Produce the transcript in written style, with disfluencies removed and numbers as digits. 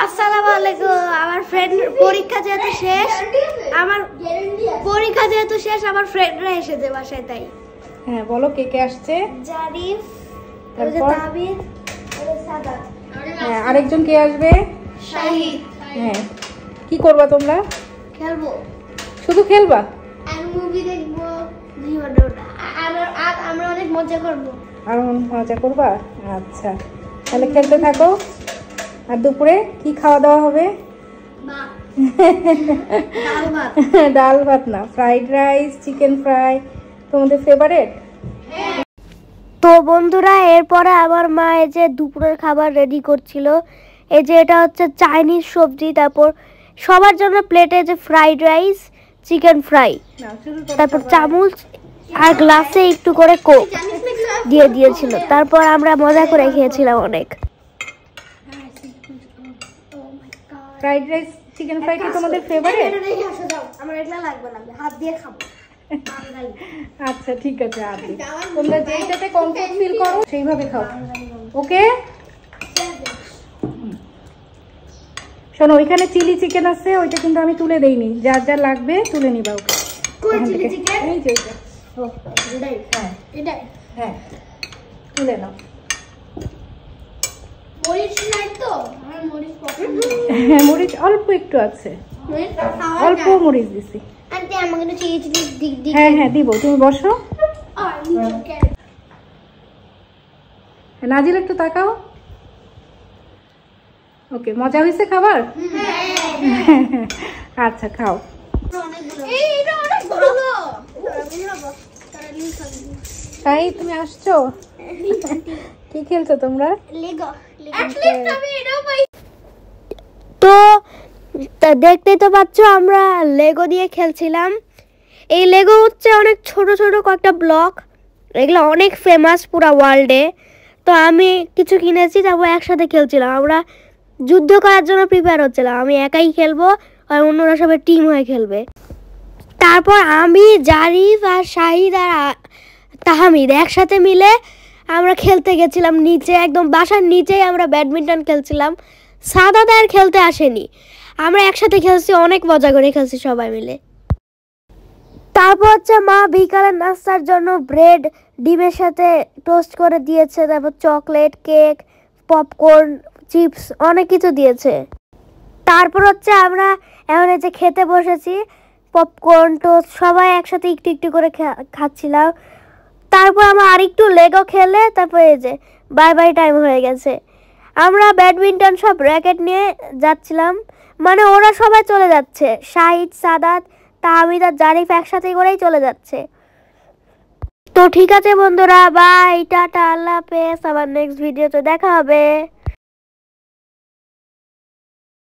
আসসালামু আলাইকুম। আমার ফ্রেন্ড পরীক্ষা যেহেতু শেষ, আমার ফ্রেন্ডরা এসেছে বাসায়, তাই। হ্যাঁ বলো কে কে আসছে? জারিফ, তাবিদ, সাদাত। হ্যাঁ আরেকজন কে আসবে? শাহিদ। হ্যাঁ কি করবা তোমরা? খেলবো। শুধু খেলবা? আর মুভি দেখবো, আর আমরা অনেক মজা করবো। আর মজা করবা? আচ্ছা তাহলে খেলতে থাকো। আর দুপুরে কি খাওয়া দাওয়া হবে? ডাল ভাত না, ফ্রাইড রাইস, চিকেন ফ্রাই তোমাদের ফেভারিট? তো বন্ধুরা, এরপরে আমার মা এই যে দুপুরের খাবার রেডি করছিল। এই যে এটা হচ্ছে চাইনিজ সবজি, তারপর সবার জন্য প্লেটে যে ফ্রাইড রাইস, চিকেন ফ্রাই, তারপর চামচ আর গ্লাসে একটু করে কোক দিয়ে দিয়েছিল। তারপর আমরা মজা করে খেয়েছিলাম অনেক। ফ্রাইড রাইস, চিকেন ফ্রাই কি তোমাদের ফেভারিট? আমার এটা লাগবে না, হাত দিয়ে খাবো। আচ্ছা ঠিক আছে, আপনি তোমরা যেইটাতে কমফোর্ট ফিল করো সেইভাবে খাও, ওকে? শোনো, ওইখানে চিলি চিকেন আছে, ওইটা কিন্তু আমি তুলে দেইনি, যার যা লাগবে তুলে নিবা। ওকে এই যে হ্যাঁ তুলে নাও। মরিচ অল্প একটু আছে, অল্প মরিচ দিছি। হ্যাঁ হ্যাঁ দিব, তুমি বসো। নাজিল একটু তাকাও। ওকে, মজা হয়েছে খাবার? আচ্ছা খাও। তাই তুমি আসছো? কি খেলছো তোমরা? তো দেখতেই তো পাচ্ছ, আমরা লেগো দিয়ে খেলছিলাম। এই লেগো হচ্ছে অনেক ছোট ছোট কয়েকটা ব্লক, এগুলো অনেক ফেমাস পুরো ওয়ার্ল্ডে। তো আমি কিছু কিনেছি, তারপর একসাথে খেলছিলাম। আমরা যুদ্ধ করার জন্য প্রিপেয়ার হচ্ছিলাম। আমি একাই খেলবো আর অন্যরা সবাই টিম হয়ে খেলবে। তারপর আমি, জারিফ আর শাহিদ আর তাহমিদ একসাথে মিলে আমরা খেলতে গেছিলাম নিচে, একদম বাসার নিচেই আমরা ব্যাডমিন্টন খেলছিলাম। সাদাত আর খেলতে আসেনি, আমরা একসাথে খেলছি, অনেক মজা করে খেলছি সবাই মিলে। তারপর হচ্ছে মা বিকালের নাস্তার জন্য ব্রেড ডিমের সাথে টোস্ট করে দিয়েছে, তারপর চকলেট, কেক, পপকর্ন, চিপস, অনেক কিছু দিয়েছে। তারপর হচ্ছে আমরা এখন এই যে খেতে বসেছি, পপকর্ন, টোস্ট সবাই একসাথে একটু একটু করে খাচ্ছিলাম। তারপর আমরা আরেকটু লেগো খেলে তারপর এই যে বাই বাই টাইম হয়ে গেছে। আমরা ব্যাডমিন্টন সব র্যাকেট নিয়ে যাচ্ছিলাম, মানে ওরা সবাই চলে যাচ্ছে, শাহিদ, সাদাত, তাহমিদ আর জারিফ একসাথে করেই চলে যাচ্ছে। তো ঠিক আছে বন্ধুরা, বাই, টাটা, আল্লাহ হাফেজ। আবার নেক্সট ভিডিওতে দেখা হবে।